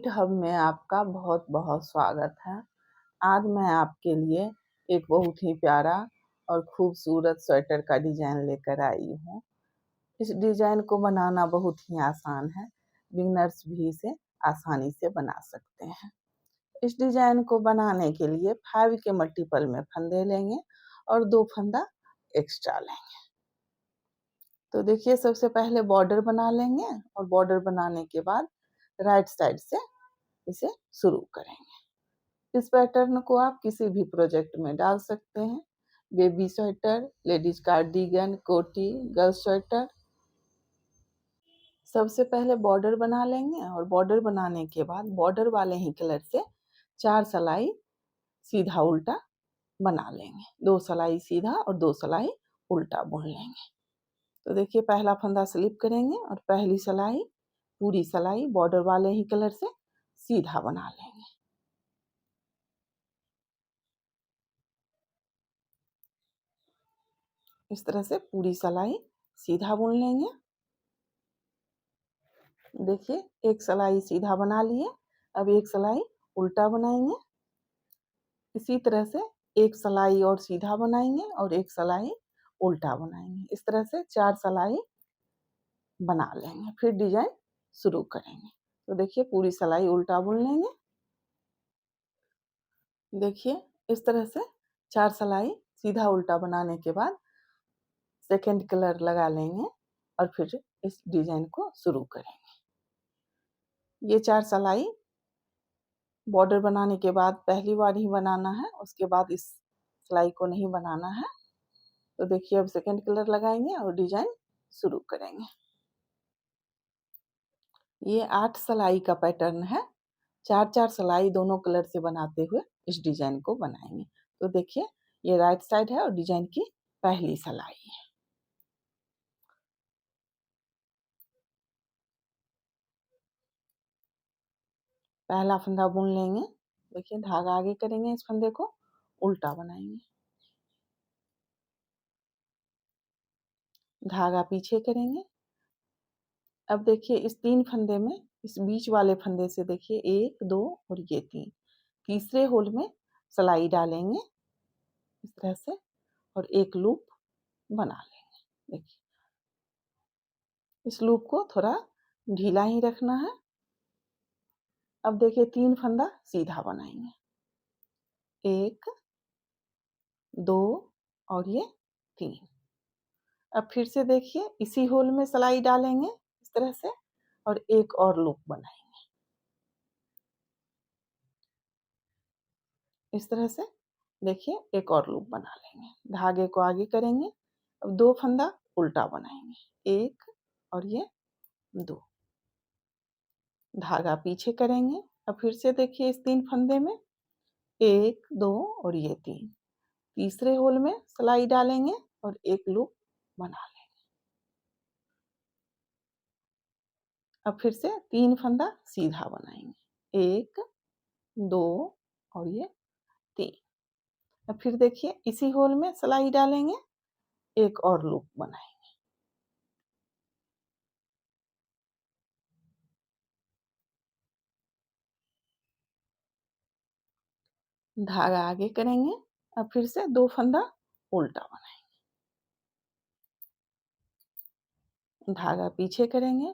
Git hub में आपका बहुत-बहुत स्वागत है। आज मैं आपके लिए एक बहुत ही प्यारा और खूबसूरत स्वेटर का डिज़ाइन लेकर आई हूँ। इस डिज़ाइन को बनाना बहुत ही आसान है, बिगिनर्स भी इसे आसानी से बना सकते हैं। इस डिज़ाइन को बनाने के लिए 5 के मल्टीपल में फंदे लेंगे और 2 फंदा एक्स्ट्रा लेंगे। तो देखिए सबसे पहले बॉर्डर बना लेंगे और बॉर्डर बनाने के बाद राइट साइड से इसे शुरू करेंगे। इस पैटर्न को आप किसी भी प्रोजेक्ट में डाल सकते हैं। बेबी स्वेटर, लेडीज कार्डिगन, कोटी, गर्ल्स स्वेटर। सबसे पहले बॉर्डर बना लेंगे और बॉर्डर बनाने के बाद बॉर्डर वाले ही कलर से 4 सलाई सीधा उल्टा बना लेंगे। 2 सलाई सीधा और 2 सलाई उल्टा बुन लेंगे। तो देखिए पहला फंदा स्लिप करेंगे और पहली सलाई, पूरी सलाई बॉर्डर वाले ही कलर से सीधा बना लेंगे। इस तरह से पूरी सलाई सीधा बुन लेंगे। देखिए एक सलाई सीधा बना लिए, अब एक सलाई उल्टा बनाएंगे। इसी तरह से एक सलाई और सीधा बनाएंगे और एक सलाई उल्टा बनाएंगे। इस तरह से 4 सलाई बना लेंगे, फिर डिजाइन शुरू करेंगे। तो देखिए पूरी सलाई उल्टा बुन लेंगे। देखिए इस तरह से 4 सलाई सीधा उल्टा बनाने के बाद सेकंड कलर लगा लेंगे और फिर इस डिजाइन को शुरू करेंगे। ये 4 सलाई बॉर्डर बनाने के बाद पहली बार ही बनाना है, उसके बाद इस सिलाई को नहीं बनाना है। तो देखिए अब सेकंड कलर लगाएंगे और डिजाइन शुरू करेंगे। ये 8 सलाई का पैटर्न है। 4-4 सलाई दोनों कलर से बनाते हुए इस डिजाइन को बनाएंगे। तो देखिए ये राइट साइड है और डिजाइन की पहली सलाई है। पहला फंदा बुन लेंगे। देखिए धागा आगे करेंगे, इस फंदे को उल्टा बनाएंगे। धागा पीछे करेंगे। अब देखिए इस 3 फंदे में इस बीच वाले फंदे से देखिए 1, 2 और ये 3, तीसरे होल में सलाई डालेंगे इस तरह से और एक लूप बना लेंगे। देखिए इस लूप को थोड़ा ढीला ही रखना है। अब देखिए 3 फंदा सीधा बनाएंगे, 1, 2 और ये 3। अब फिर से देखिए इसी होल में सलाई डालेंगे इस तरह से और एक और लूप बनाएंगे इस तरह से। देखिए एक और लूप बना लेंगे, धागे को आगे करेंगे। अब 2 फंदा उल्टा बनाएंगे, 1 और ये 2, धागा पीछे करेंगे। अब फिर से देखिए इस 3 फंदे में 1, 2 और ये 3, तीसरे होल में सलाई डालेंगे और एक लूप बना लेंगे। अब फिर से 3 फंदा सीधा बनाएंगे, 1, 2 और ये 3। अब फिर देखिए इसी होल में सलाई डालेंगे, एक और लूप बनाएंगे। धागा आगे करेंगे। अब फिर से 2 फंदा उल्टा बनाएंगे, धागा पीछे करेंगे।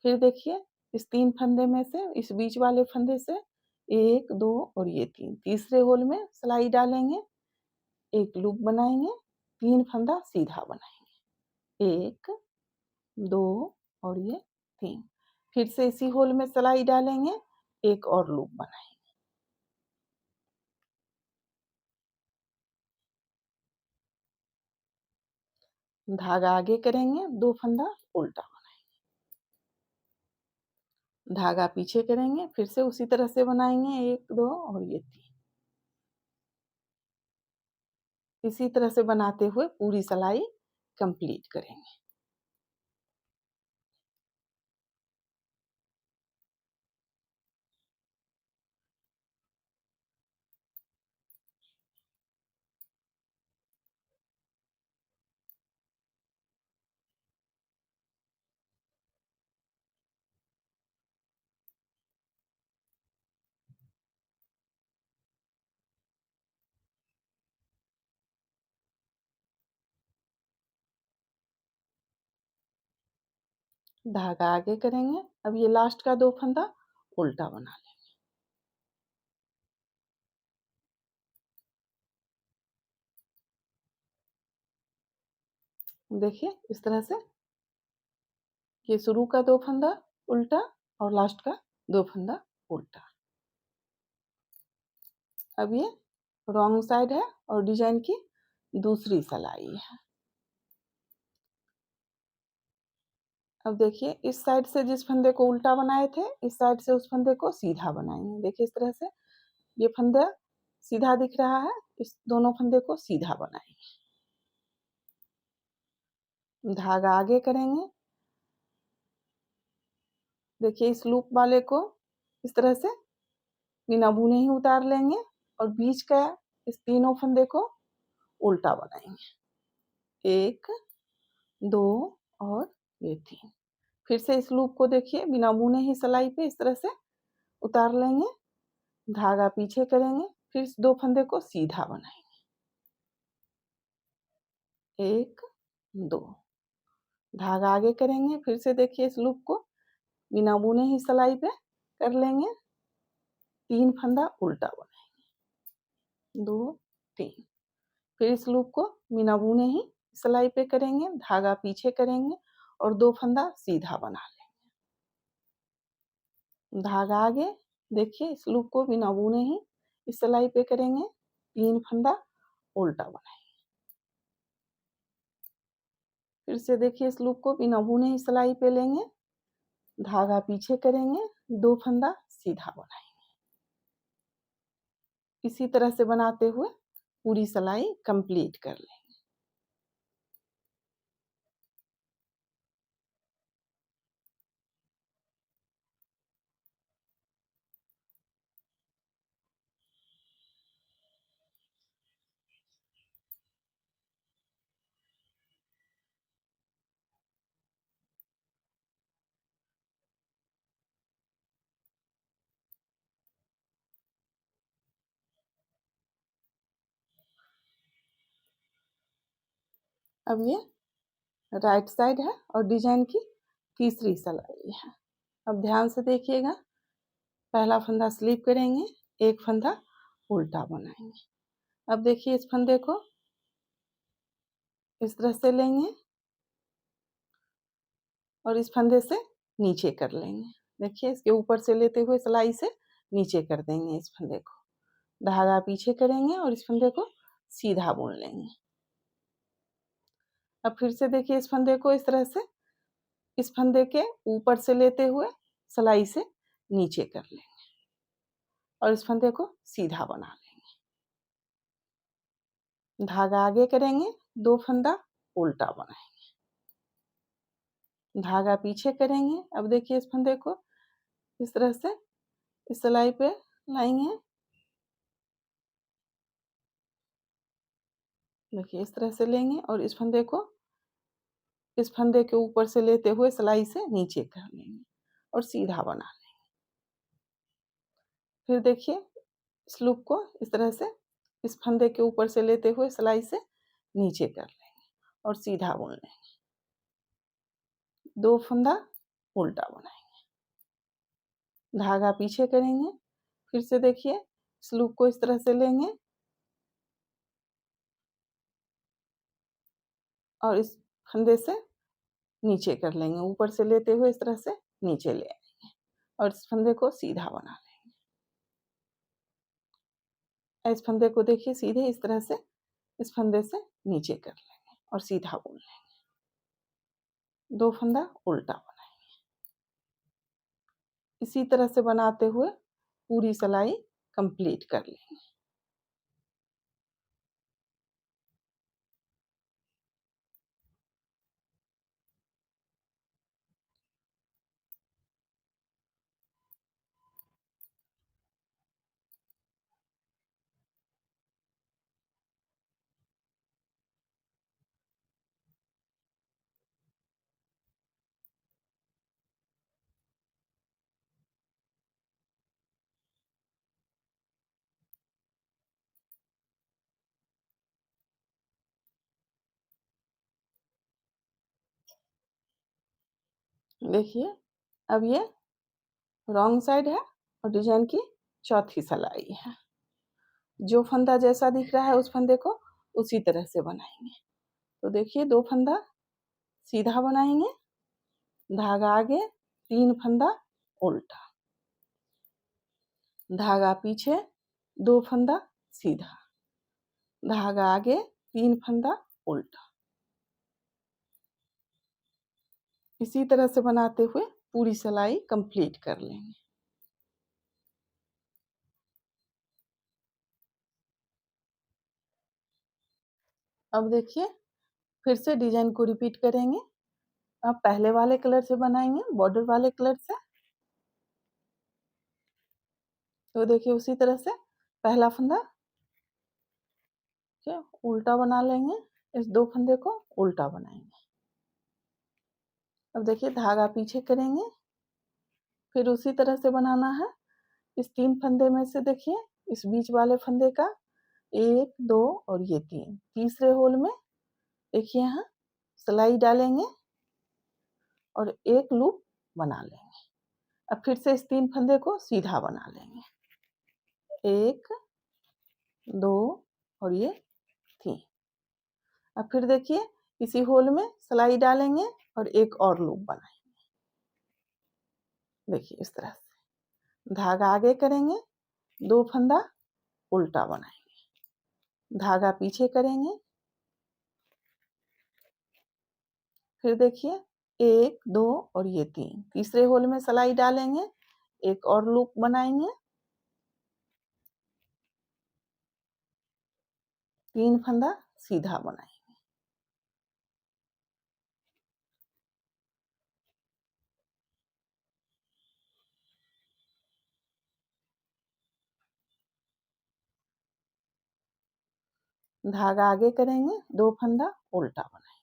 फिर देखिए इस 3 फंदे में से इस बीच वाले फंदे से 1, 2 और ये 3, तीसरे होल में सलाई डालेंगे, एक लूप बनाएंगे, 3 फंदा सीधा बनाएंगे, 1, 2 और ये 3। फिर से इसी होल में सलाई डालेंगे, एक और लूप बनाएंगे। धागा आगे करेंगे, 2 फंदा उल्टा बनाएंगे, धागा पीछे करेंगे, फिर से उसी तरह से बनाएंगे, 1, 2 और ये 3। इसी तरह से बनाते हुए पूरी सलाई कंप्लीट करेंगे। धागा आगे करेंगे। अब ये लास्ट का 2 फंदा उल्टा बना लें। देखिए इस तरह से ये शुरू का 2 फंदा उल्टा और लास्ट का 2 फंदा उल्टा। अब ये रॉन्ग साइड है और डिजाइन की दूसरी सिलाई है। अब देखिए इस साइड से जिस फंदे को उल्टा बनाए थे, इस साइड से उस फंदे को सीधा बनाएंगे। देखिए इस तरह से ये फंदा सीधा दिख रहा है, इस दोनों फंदे को सीधा बनाएंगे। धागा आगे करेंगे। देखिए इस लूप वाले को इस तरह से बिना बुने ही उतार लेंगे और बीच का इस तीनों फंदे को उल्टा बनाएंगे। 1, 2 और ये 3। फिर से इस लूप को देखिए बिना बुने ही सिलाई पे इस तरह से उतार लेंगे। धागा पीछे करेंगे, फिर इस 2 फंदे को सीधा बनाएंगे। 1, 2। धागा आगे करेंगे, फिर से देखिए इस लूप को बिना बुने ही सिलाई पे कर लेंगे। 3 फंदा उल्टा बनाएंगे। 2, 3। फिर इस लूप को बिना बुने ही सिलाई पे करेंगे, धागा पीछे करेंगे और 2 फंदा सीधा बना लेंगे। धागा आगे देखिए इस लूप को बिना बुने ही इस सिलाई पे करेंगे, 3 फंदा उल्टा बनाएंगे। फिर से देखिए इस लूप को बिना बुने ही सिलाई पे लेंगे, धागा पीछे करेंगे, 2 फंदा सीधा बनाएंगे। इसी तरह से बनाते हुए पूरी सिलाई कंप्लीट कर लेंगे। अब ये राइट साइड है और डिजाइन की तीसरी सिलाई है। अब ध्यान से देखिएगा, पहला फंदा स्लिप करेंगे, एक फंदा उल्टा बनाएंगे। अब देखिए इस फंदे को इस तरह से लेंगे और इस फंदे से नीचे कर लेंगे। देखिए इसके ऊपर से लेते हुए सिलाई से नीचे कर देंगे इस फंदे को। धागा पीछे करेंगे और इस फंदे को सीधा बुन लेंगे। अब फिर से देखिए इस फंदे को इस तरह से इस फंदे के ऊपर से लेते हुए सिलाई से नीचे कर लेंगे और इस फंदे को सीधा बना लेंगे। धागा आगे करेंगे, 2 फंदा उल्टा बनाएंगे। धागा पीछे करेंगे। अब देखिए इस फंदे को इस तरह से इस सिलाई पे लाएंगे। देखिए इस तरह से लेंगे और इस फंदे को इस फंदे के ऊपर से लेते हुए सिलाई से नीचे कर लेंगे और सीधा बना लेंगे। फिर देखिए इस लूप को इस तरह से इस फंदे के ऊपर से लेते हुए सिलाई से नीचे कर लेंगे और सीधा बुन लेंगे। 2 फंदा उल्टा बनाएंगे। धागा पीछे करेंगे। फिर से देखिए इस लूप को इस तरह से लेंगे और इस फंदे से नीचे कर लेंगे, ऊपर से लेते हुए इस तरह से नीचे ले आएंगे और इस फंदे को सीधा बना लेंगे। इस फंदे को देखिए सीधे इस तरह से इस फंदे से नीचे कर लेंगे और सीधा बुन लेंगे। 2 फंदा उल्टा बनाएंगे। इसी तरह से बनाते हुए पूरी सिलाई कंप्लीट कर लेंगे। देखिए, अब ये रॉन्ग साइड है और डिजाइन की चौथी सिलाई है। जो फंदा जैसा दिख रहा है उस फंदे को उसी तरह से बनाएंगे। तो देखिए 2 फंदा सीधा बनाएंगे, धागा आगे, 3 फंदा उल्टा, धागा पीछे, 2 फंदा सीधा, धागा आगे, 3 फंदा उल्टा। इसी तरह से बनाते हुए पूरी सिलाई कंप्लीट कर लेंगे। अब देखिए फिर से डिजाइन को रिपीट करेंगे। अब पहले वाले कलर से बनाएंगे, बॉर्डर वाले कलर से। तो देखिए उसी तरह से पहला फंदा क्या उल्टा बना लेंगे, इस 2 फंदे को उल्टा बनाएंगे। अब देखिए धागा पीछे करेंगे, फिर उसी तरह से बनाना है। इस 3 फंदे में से देखिए इस बीच वाले फंदे का 1, 2 और ये 3, तीसरे होल में देखिए यहाँ सिलाई डालेंगे और एक लूप बना लेंगे। अब फिर से इस 3 फंदे को सीधा बना लेंगे, 1, 2 और ये 3। अब फिर देखिए इसी होल में सिलाई डालेंगे और एक और लूप बनाएंगे। देखिए इस तरह से धागा आगे करेंगे, 2 फंदा उल्टा बनाएंगे, धागा पीछे करेंगे, फिर देखिए 1, 2 और ये 3, तीसरे होल में सिलाई डालेंगे, एक और लूप बनाएंगे, 3 फंदा सीधा बनाएंगे। धागा आगे करेंगे, 2 फंदा उल्टा बनाएंगे।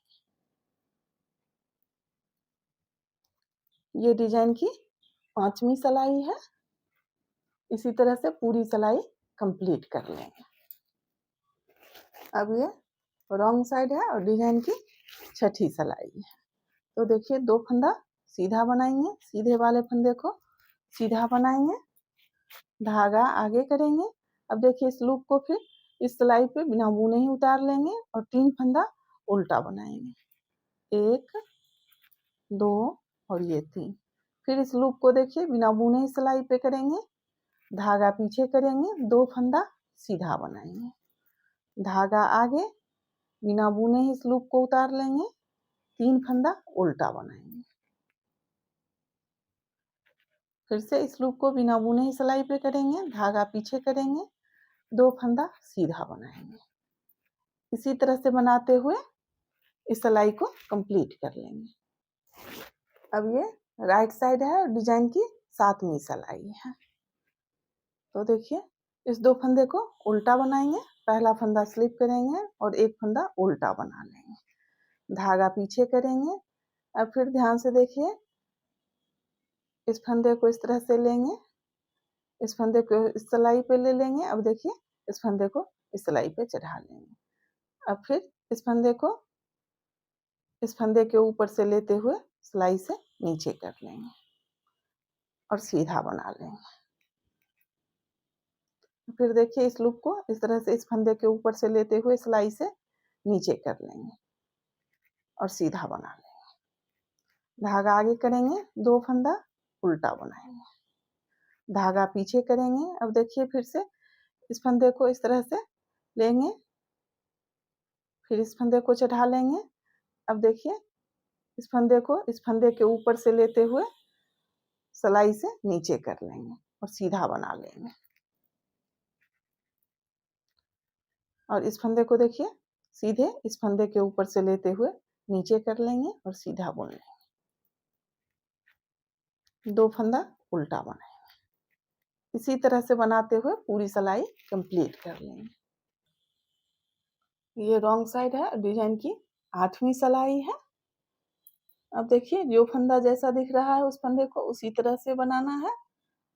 ये डिजाइन की 5वीं सिलाई है। इसी तरह से पूरी सिलाई कंप्लीट कर लेंगे। अब ये रॉन्ग साइड है और डिजाइन की 6ठी सिलाई है। तो देखिए 2 फंदा सीधा बनाएंगे, सीधे वाले फंदे को सीधा बनाएंगे, धागा आगे करेंगे। अब देखिए इस लूप को फिर इस सिलाई पे बिना बुने ही उतार लेंगे और 3 फंदा उल्टा बनाएंगे, 1, 2 और ये 3। फिर इस लूप को देखिए बिना बुने ही सिलाई पे करेंगे, धागा पीछे करेंगे, 2 फंदा सीधा बनाएंगे, धागा आगे, बिना बुने ही इस लूप को उतार लेंगे, 3 फंदा उल्टा बनाएंगे। फिर से इस लूप को बिना बुने ही सिलाई पे करेंगे, धागा पीछे करेंगे, 2 फंदा सीधा बनाएंगे। इसी तरह से बनाते हुए इस सिलाई को कंप्लीट कर लेंगे। अब ये राइट साइड है और डिजाइन की 7वीं सिलाई है। तो देखिए इस 2 फंदे को उल्टा बनाएंगे, पहला फंदा स्लिप करेंगे और एक फंदा उल्टा बना लेंगे, धागा पीछे करेंगे। अब फिर ध्यान से देखिए इस फंदे को इस तरह से लेंगे, इस फंदे को इस सिलाई पे ले लेंगे। अब देखिए इस फंदे को इस सिलाई पे चढ़ा लेंगे। अब फिर इस फंदे को इस फंदे के ऊपर से लेते हुए सिलाई से नीचे कर लेंगे और सीधा बना लेंगे। फिर देखिए इस लूप को इस तरह से इस फंदे के ऊपर से लेते हुए सिलाई से नीचे कर लेंगे और सीधा बना लेंगे, धागा आगे करेंगे, 2 फंदा उल्टा बनाएंगे, धागा पीछे करेंगे। अब देखिए फिर से इस फंदे को इस तरह से लेंगे, फिर इस फंदे को चढ़ा लेंगे। अब देखिए इस फंदे को इस फंदे के ऊपर से लेते हुए सिलाई से नीचे कर लेंगे और सीधा बना लेंगे। और इस फंदे को देखिए सीधे इस फंदे के ऊपर से लेते हुए नीचे कर लेंगे और सीधा बुन लेंगे, 2 फंदा उल्टा बनाएंगे। इसी तरह से बनाते हुए पूरी सिलाई कंप्लीट कर लेंगे। ये रॉन्ग साइड है, डिजाइन की 8वीं सिलाई है। अब देखिए जो फंदा जैसा दिख रहा है उस फंदे को उसी तरह से बनाना है।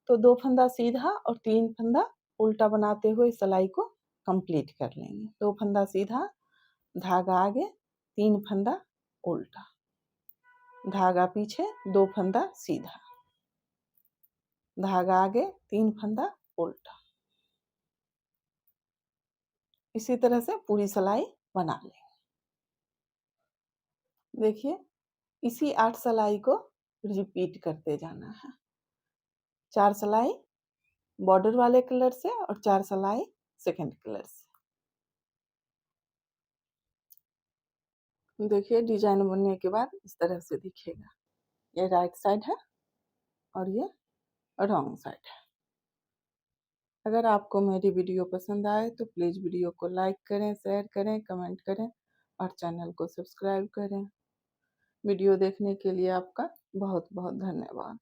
तो 2 फंदा सीधा और 3 फंदा उल्टा बनाते हुए सिलाई को कंप्लीट कर लेंगे। 2 फंदा सीधा, धागा आगे, 3 फंदा उल्टा, धागा पीछे, 2 फंदा सीधा, धागा आगे, 3 फंदा उल्टा। इसी तरह से पूरी सिलाई बना लें। देखिए, इसी 8 सिलाई को रिपीट करते जाना है। 4 सिलाई बॉर्डर वाले कलर से और 4 सिलाई सेकंड कलर से। देखिए, डिजाइन बनने के बाद इस तरह से दिखेगा। ये राइट साइड है और ये रॉन्ग साइड है। अगर आपको मेरी वीडियो पसंद आए तो प्लीज़ वीडियो को लाइक करें, शेयर करें, कमेंट करें और चैनल को सब्सक्राइब करें। वीडियो देखने के लिए आपका बहुत बहुत धन्यवाद।